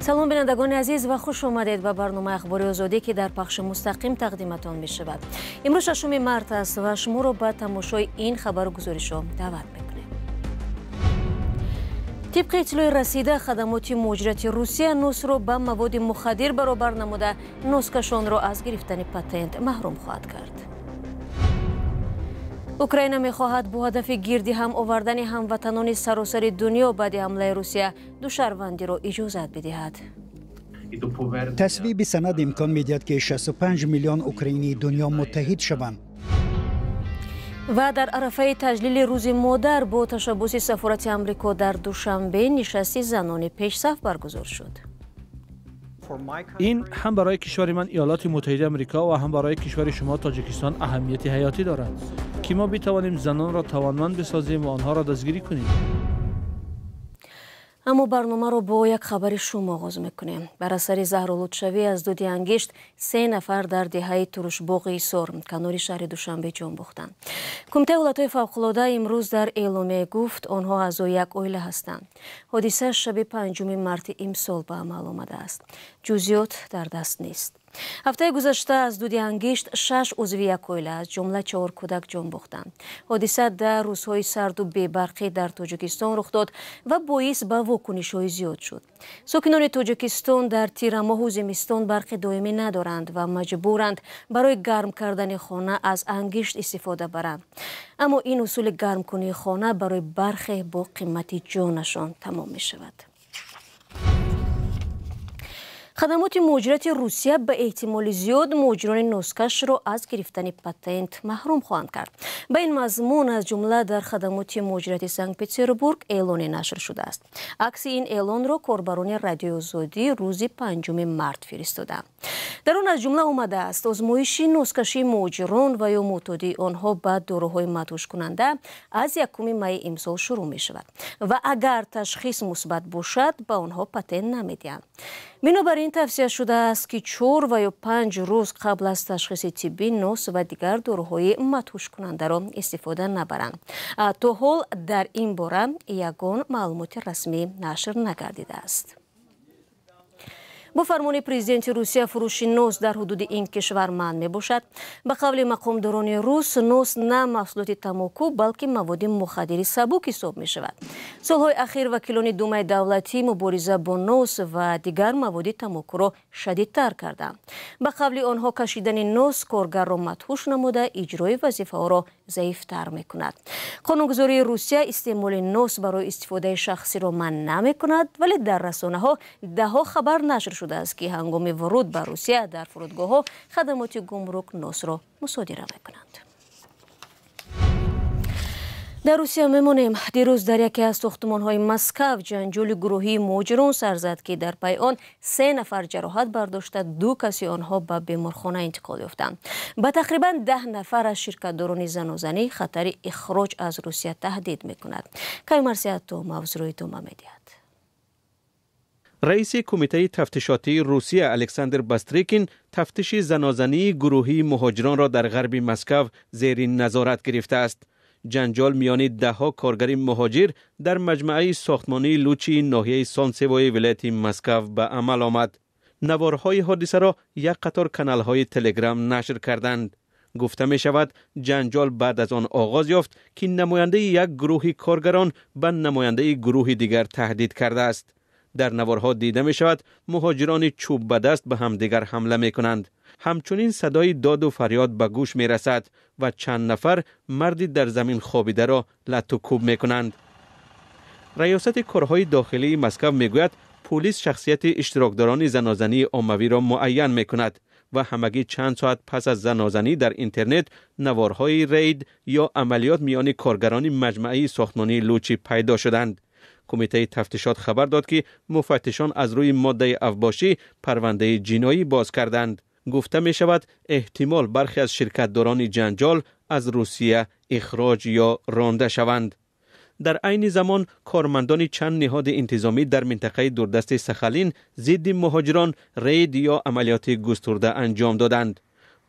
سلام بینندگان عزیز و خوش آمدید به برنامه اخبار آزادی که در پخش مستقیم تقدیمتان می شود. امروز 6 مارس است و شما را به تماشای این خبر و گزارش‌ها دعوت می‌کنیم. طبق اطلاع رسیده خدمات مهاجرت روسیه نوس را به مواد مخدر برابر نموده نوسکشان را از گرفتن پتنت محروم خواهد کرد. اوکراین می‌خواهد با هدف گردی هم آوردن هموطنان سراسر دنیا بعد حمله روسیه دو شهروندی را اجازت بدهد. تصویب سند امکان می‌دهد که 65 میلیون اوکراینی دنیا متحد شوند. و در عرفه تجلیل روز مادر با تشبث سفارت آمریکا در دوشنبه نشستی زنان پیش‌صف برگزار شد. این هم برای کشور من ایالات متحده آمریکا و هم برای کشور شما تاجیکستان اهمیت حیاتی دارد که ما بتوانیم زنان را توانمند بسازیم و آنها را دستگیری کنیم. اما برنامه را با یک خبر شما آغاز میکنیم. بر اثر زهرآلودشوی از دود انگشت 3 نفر در دهه ترشباغ ایسار کنار شهر دوشنبه جان باختند. کمیته حالتهای فوق‌العاده امروز در اعلامیه گفت آنها اعضای یک عائله هستند. حادثه شب 5 مارس امسال به عمل آمده است. جزئیات در دست نیست. هفته گذشته از دود انگشت 6 عضو یک عائله از جمله 4 کودک جان باختند. حادثه در روزهای سرد و بی‌برقی در تاجیکستان رخ داد و باعث به واکنش‌های زیاد شد. ساکنان تاجیکستان در تیر ماه و زمستان برق دائمی ندارند و مجبورند برای گرم کردن خانه از انگشت استفاده برند. اما این اصول گرم کنی خانه برای برخی با قیمت جانشان تمام می شود. خدمات مهاجرت روسیه به احتمال زیاد مهاجران نوسکش را از گرفتن پتنت محروم خواهند کرد. به این مضمون از جمله در خدمات مهاجرت سنت پترزبورگ اعلان نشر شده است. عکس این اعلان را کاربران رادیو آزادی روز 5 مارس فرستادند. در آن از جمله آمده است آزمایش نوسکشی مهاجران و یا معتادی آنها به داروهای مدهوش کننده از 1 می امسال شروع می شود و اگر تشخیص مثبت باشد به آنها پتنت نمیدهند. بنابراین توصیه شده است که 4 و یا 5 روز قبل از تشخیص طبی نوس و دیگر داروهای مدهوش کننده را استفاده نبرند. تا حال در این باره یگان معلومات رسمی نشر نگردیده است. با فرمان پرزیدنت روسیه فروش نوس در حدود این کشور منع می باشد. به قول مقامداران روس نوس نه محصولات تماکو بلکه مواد مخدر سبک حساب می شود. سالهای اخیر وکیلان دومای دولتی مبارزه با نوس و دیگر مواد تماکو را شدیدتر کردند. به قول آنها کشیدن نوس کارگر را مدهوش نموده اجرای وظیفه ها را ضعیفتر می کند. قانونگذاری روسیه استعمال نوس برای استفاده شخصی را منع نمی کند ولی در رسانه ها دهها خبر نشر شده است که هنگام ورود به روسیه در فرودگاه ها خدمات گمرک نوس را مصادره می‌کنند. در روسیه میمانیم. دیروز در یکی از ساختمان‌های مسکو جنجال گروهی مهاجران سر زد که در پی آن 3 نفر جراحت برداشته 2 کسی آنها به بیمارخانه انتقال یافتند. به تقریبا 10 نفر از شرکت‌داران زناشویی خطر اخراج از روسیه تهدید می‌کند. کایمرسیاتو موضوع ادامه می‌دهد. رئیس کمیته تفتیشاتی روسیه الکساندر باستریکین تفتیش زناشویی گروهی مهاجران را در غرب مسکو زیر نظارت گرفته است. جنجال میان 10 کارگر مهاجر در مجموعه ساختمانی لوچی ناحیه سانسوی ولایت مسکو به عمل آمد. نوارهای حادثه را یک قطار کانال‌های تلگرام نشر کردند. گفته می شود جنجال بعد از آن آغاز یافت که نماینده یک گروه کارگران به نماینده گروه دیگر تهدید کرده است. در نوارها دیده می شود مهاجران چوب به دست به همدیگر حمله می کنند. همچنین صدای داد و فریاد به گوش می رسد و چند نفر مردی در زمین خوابیده را لط و کوب می کنند. ریاست کارهای داخلی مسکو می گوید پلیس شخصیت اشتراکداران زناشویی عمومی را معین می کند و همگی چند ساعت پس از زناشویی در اینترنت نوارهای رید یا عملیات میان کارگران مجموعه ساختمانی لوچی پیدا شدند. کمیته تفتیشات خبر داد که مفتشان از روی ماده اوباشی پرونده جنایی باز کردند. گفته می شود احتمال برخی از شرکت‌داران جنجال از روسیه اخراج یا رانده شوند. در عین زمان کارمندان چند نهاد انتظامی در منطقه دوردست سخالین ضد مهاجران رید یا عملیات گسترده انجام دادند.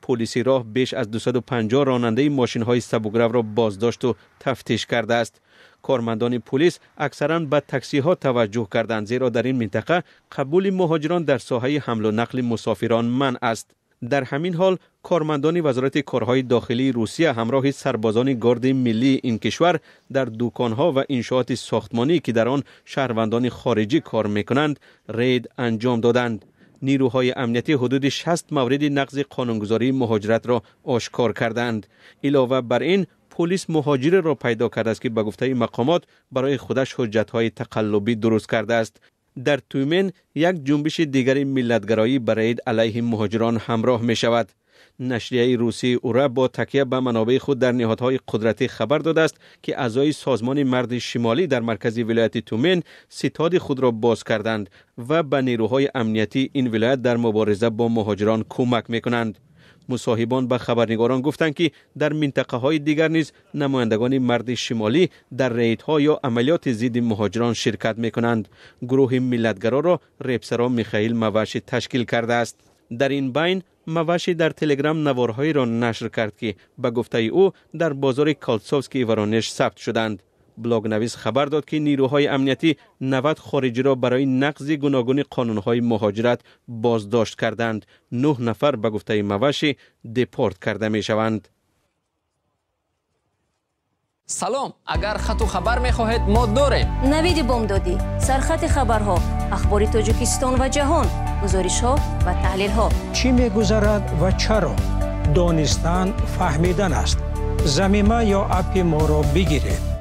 پلیس راه بیش از 250 راننده ماشین‌های سبک‌رو را بازداشت و تفتیش کرده است. کارمندان پلیس اکثراً به تاکسی‌ها توجه کردند، زیرا در این منطقه قبول مهاجران در ساحه حمل و نقل مسافران منع است. در همین حال کارمندان وزارت کارهای داخلی روسیه همراه سربازان گارد ملی این کشور در دکان‌ها و انشاءات ساختمانی که در آن شهروندان خارجی کار می‌کنند رید انجام دادند. نیروهای امنیتی حدود 60 مورد نقض قانونگذاری مهاجرت را آشکار کردند. علاوه بر این پلیس مهاجر را پیدا کرده است که به گفته مقامات برای خودش حجت‌های تقلبی درست کرده است. در تومن یک جنبش دیگری ملتگرایی برای علیه مهاجران همراه می شود. نشریه روسی اورا با تکیه به منابع خود در نهادهای قدرتی خبر داده است که اعضای سازمان مرد شمالی در مرکز ولایت تومن ستاد خود را باز کردند و به نیروهای امنیتی این ولایت در مبارزه با مهاجران کمک می کنند. مصاحبان به خبرنگاران گفتند که در منطقه های دیگر نیز نمایندگان مرد شمالی در ریدها یا عملیات ضد مهاجران شرکت می کنند. گروه ملتگرا را ریبسرا میخائیل مواشی تشکیل کرده است. در این بین مواشی در تلگرام نوارهایی را نشر کرد که به گفته او در بازار کالتسوفسکی ورانش ثبت شدند. بلاگ نویس خبر داد که نیروهای امنیتی 90 خارجی را برای نقض گوناگون قانونهای مهاجرت بازداشت کردند. 9 نفر به گفته مواشی دپورت کرده می شوند. سلام، اگر خط و خبر می خواهید ما داریم. نوید بامدادی، سرخط خبرها، اخبار تاجیکستان و جهان، گزارش ها و تحلیل ها. چی می گذرد و چرا؟ دانستن فهمیدن است. ضمیمه یا اپ ما را بگیرید.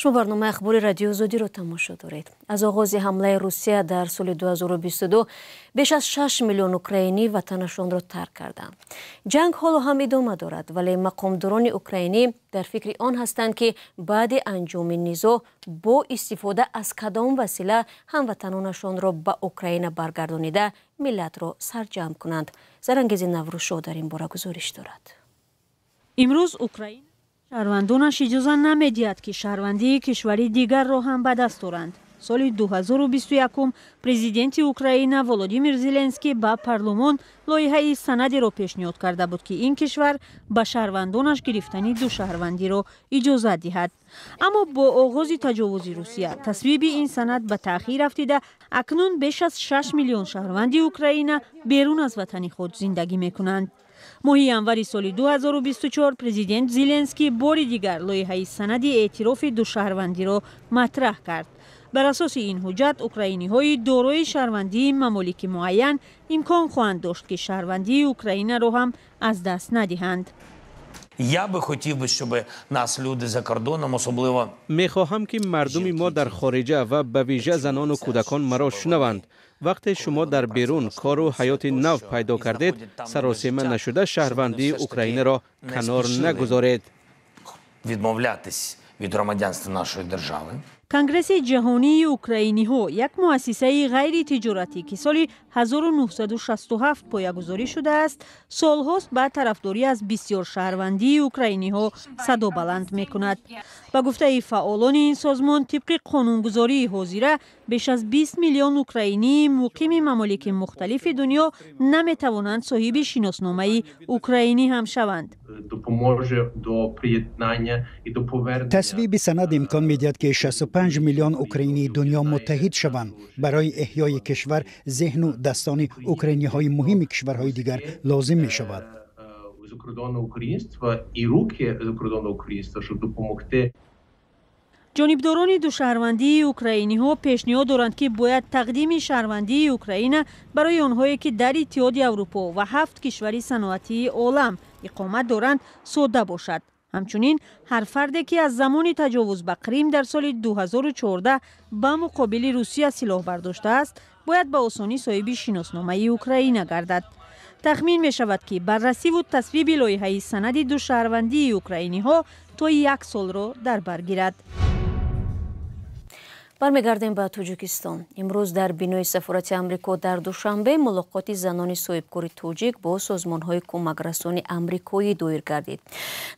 شما برنامه اخبار رادیو آزادی را تماشا دارید. از آغاز حمله روسیه در سال 2022 بیش از 6 میلیون اوکراینی وطنشان را ترک کردند. جنگ حالا هم ادامه دارد، ولی مقامداران اوکراینی در فکر آن هستند که بعد انجام نزاع با استفاده از کدام وسیله هموطنانشان را به اوکراین برگردانیده ملت را سرجم کنند. زرانگیز نوروشو در این باره گزارش دارد. امروز اوکراین شهروندانش اجازه نمیدهد که شهروندی کشوری دیگر را هم به دست آورند. سال 2021 پرزیدنت اوکراین ولودیمیر زلنسکی به پارلمان لایحه سندی را پیشنهاد کرده بود که این کشور به شهروندانش گرفتن دو شهروندی را اجازه دهد. اما با آغاز تجاوز روسیه تصویب این سند به تأخیر افتاده. اکنون بیش از 6 میلیون شهروندی اوکراین بیرون از وطن خود زندگی میکنند. ماه январи سال 2024 پرزیدنت زلنسکی بار دیگر لایحه سند اعتراف دو شهروندی را مطرح کرد. بر اساس این حجت اوکراینی های دارای شهروندی ممالک معین امکان خواهند داشت که شهروندی اوکراین را هم از دست ندهند. Я би хотів би, щоб нас люди за кордоном, особливо میخواهم که مردم ما در خارجه و به ویژه زنان و کودکان مرا شنوند. وقتی شما در بیرون کار و حیات نو پیدا کردید، سراسیمه نشده شهروندی اوکراین را کنار نگذارید. відмовлятись від громадянства нашої держави. کنگرس جهانی اوکراینی ها یک مؤسسه غیر تجارتی که سال 1967 پایه‌گذاری شده است، سالهاست به طرفداری از بسیار شهروندی اوکراینی ها صدا بلند می کند. با گفته فعالان این سازمان، طبق قانونگذاری حاضره بیش از 20 میلیون اوکراینی مقیم ممالک مختلف دنیا نمی توانند صاحب شناسنامه اوکراینی هم شوند. تصویب سند امکان می‌دهد که 65 میلیون اوکراینی دنیا متحد شوند. برای احیای کشور ذهن و دستان اوکراینی‌های مهم کشورهای دیگر لازم می‌شود. جانبداران دو شهروندی اوکراینی ها پیشنهاد دارند که باید تقدیم شهروندی اوکراین برای آنهایی که در اتحادیه اروپا و 7 کشور صنعتی عالم اقامت دارند ساده باشد. همچنین هر فردی که از زمان تجاوز به کریم در سال 2014 به مقابل روسیه سلاح برداشته است باید به آسانی صاحب شناسنامه اوکراین گردد. تخمین می شود که بررسی و تصویب لایحه سند دو شهروندی اوکراینی ها تا 1 سال را در بر گیرد. برمیگردیم به توجیکستان. امروز در بینای سفارت آمریکا در دوشنبه ملاقات زنان صاحبکار توجیک با سازمان‌های کمک‌رسانی آمریکایی دایر گردید.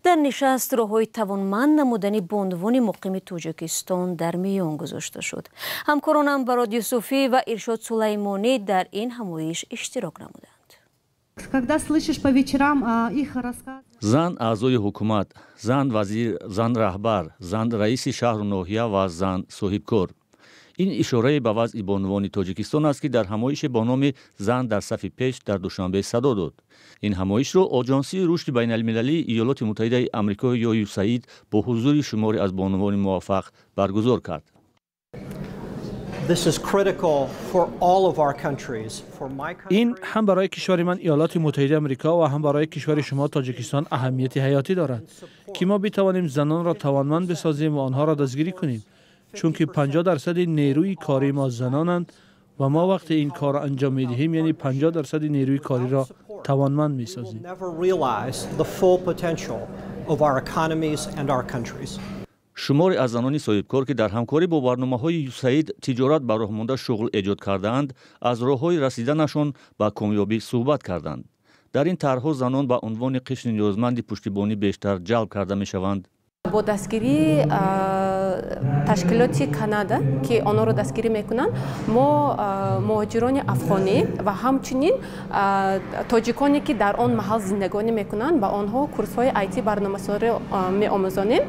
در نشست راه‌های توانمند نمودن بانوان مقیم توجیکستان در میان گذاشته شد. همکارانم براد یوسفی و ارشاد سلیمانی در این همایش اشتراک نمودند. зан аъзои ҳукумат, зан вазир, зан раҳбар, зан раиси шаҳру ноҳия ва зан соҳибкор. ин ишораи ба вазъи бонувони тоҷикистон аст ки дар ҳамоише бо номи «Зан дар сафи пеш» дар душанбе садо дод. ин ҳамоишро оҷонсии рушди байналмилалии иёлоти муттаҳидаи амрико ё USAID бо ҳузури шуморе аз бонувони муваффақ баргузор кард. این هم برای کشور من ایالات متحده آمریکا و هم برای کشور شما تاجیکستان اهمیت حیاتی دارد که ما بتوانیم زنان را توانمند بسازیم و آنها را دستگیری کنیم، چون که 50% نیروی کاری ما زنانند و ما وقتی این کار را انجام میدهیم یعنی 50% نیروی کاری را توانمند میسازیم. шуморе аз занони соҳибкор ки дар ҳамкорӣ бо барномаҳои USAID тиҷорат ба роҳ монда шуғл эҷод кардаанд, аз роҳҳои расиданашон ба комёбӣ суҳбат карданд. дар ин тарҳҳо занон ба унвони қишри ниёзманди пуштибонӣ бештар ҷалб карда мешаванд. бо дастгирии ташкилоти Канада ки онҳоро дастгирӣ мекунанд, мо муҳоҷирони афғонӣ ва ҳамчунин тоҷиконе ки дар он маҳал зиндагонӣ мекунанд ба онҳо курсҳои IT барномасозиро меомӯзонем.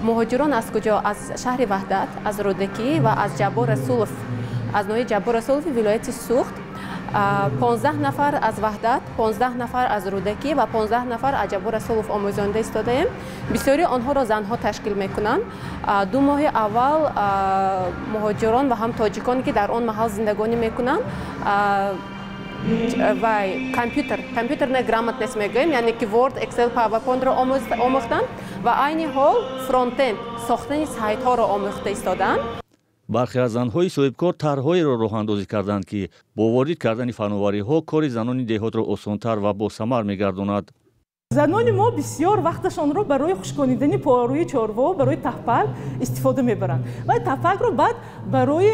муҳоҷирон аз куҷо? Аз шаҳри Ваҳдат, аз Рӯдакӣ ва аз Ҷаббор Расулов, аз ноҳияи Ҷаббор Расулови вилояти Суғд, 15 нафар аз Ваҳдат, 15 нафар аз Рӯдакӣ ва 15 нафар аз Ҷаббор Расулов омӯзонда истодаем. бисёри онҳоро занҳо ташкил мекунанд. 2 моҳи аввал муҳоҷирон ва ҳам тоҷиконе ки дар он маҳал зиндагонӣ мекунанд ва компютерна грамотность мегӯем, яъне ки Word, Excel, PowerPoint-ро омӯхтанд ва айни ҳол фронтенд сохтани сайтҳоро омӯхта истодаанд. бархе аз занҳои соҳибкор тарҳҳоеро роҳандозӣ карданд ки бо ворид кардани фановариҳо кори занони деҳотро осонтар ва босамар мегардонад. занони мо бисёр вақташонро барои хушконидани порӯи чорво, барои тахпак истифода мебаранд. ва тахпакро баъд барои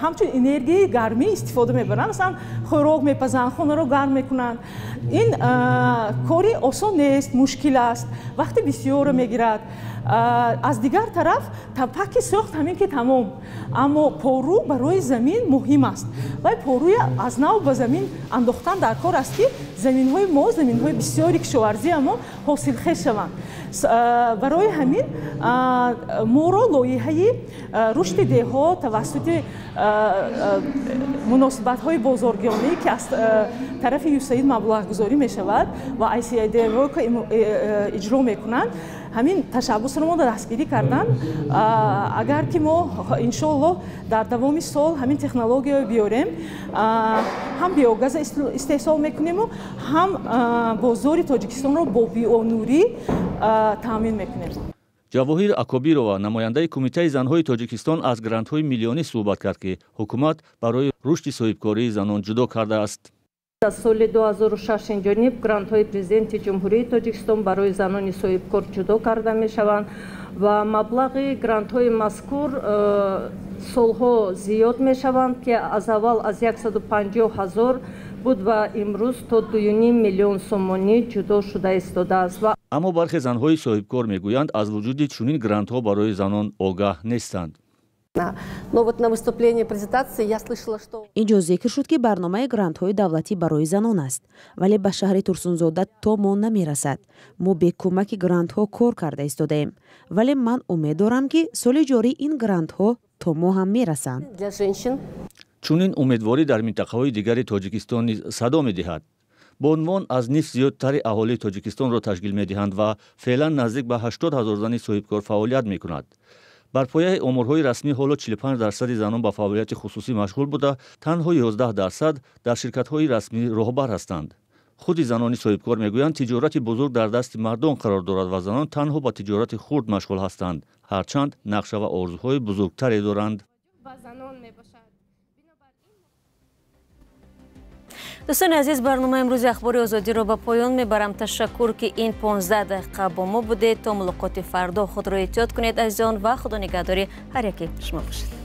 ҳамчун энергияи гармӣ истифода мебаранд. масалан, хӯрок мепазанд, хонаро гарм мекунанд. ин кори осон нест, мушкил аст, вақти бисёрро мегирад. аз дигар тараф тахпаки сохт ҳамин ки тамом, аммо порӯ барои замин муҳим аст. ва порӯи аз нав ба замин андохтан дар кор аст ки заминҳои мо, заминҳои бисёри кишоварзии мо ҳосилхез шаванд. барои ҳамин моро лоиҳаи рушди деҳот тавассути муносибатҳои бозоргонӣ ки аз тарафи USAID маблағгузорӣ мешавад ва ICID иҷро мекунанд, ҳамин ташаббусро мо дастгирӣ карданд. агар ки мо иншоаллоҳ дар давоми сол ҳамин технологияро биёрем, ҳам биогаза истеҳсол мекунему, ҳам бозори тоҷикистонро бо бионурӣ таъмин мекунем. ҷавоҳир Акобирова, намояндаи кумитаи занҳои Тоҷикистон, аз грантҳои миллионӣ суҳбат кард ки ҳукумат барои рушди соҳибкории занон ҷудо кардааст. аз соли 2006 инҷониб грантҳои президенти ҷумҳурии Тоҷикистон барои занони соҳибкор ҷудо карда мешаванд ва маблағи грантҳои мазкур солҳо зиёд мешаванд ки аз аввал аз 150 000 буд ва имрӯз то 2.5 миллион сомонӣ ҷудо шуда истодааст. аммо бархе занҳои соҳибкор мегӯянд аз вуҷуди чунин грантҳо барои занон огаҳ нестанд. инҷо зикр шуд ки барномаи грантҳои давлатӣ барои занон аст, вале ба шаҳри Турсунзода то мо намерасад. мо бе кӯмаки грантҳо кор карда истодаем, вале ман умед дорам ки соли ҷорӣ ин грантҳо то мо ҳам мерасанд. чунин умедворӣ дар минтақаҳои дигари Тоҷикистон низ садо медиҳад. бонвон аз нисф зиёдтари аҳолии Тоҷикистонро ташкил медиҳанд ва феълан наздик ба 80 000 зани соҳибкор фаъолият мекунад. бар пояи омурҳои расмӣ ҳоло 45% занон ба фаъолияти хусусӣ машғул буда, танҳо 11% дар ширкатҳои расмӣ роҳбар ҳастанд. худи занони соҳибкор мегӯянд тиҷорати бузург дар дасти мардон қарор дорад ва занон танҳо ба тиҷорати хурд машғул ҳастанд, ҳарчанд нақша ва орзуҳои бузургтаре доранд. دوستان عزیز، برنامه امروز اخبار آزادی را به پایان میبرم. تشکر که این 15 دقیقه با ما بودید. تا ملاقات فردا خود را احتیاط کنید عزیزان و خدا نگهداری هر یکی شما باشید.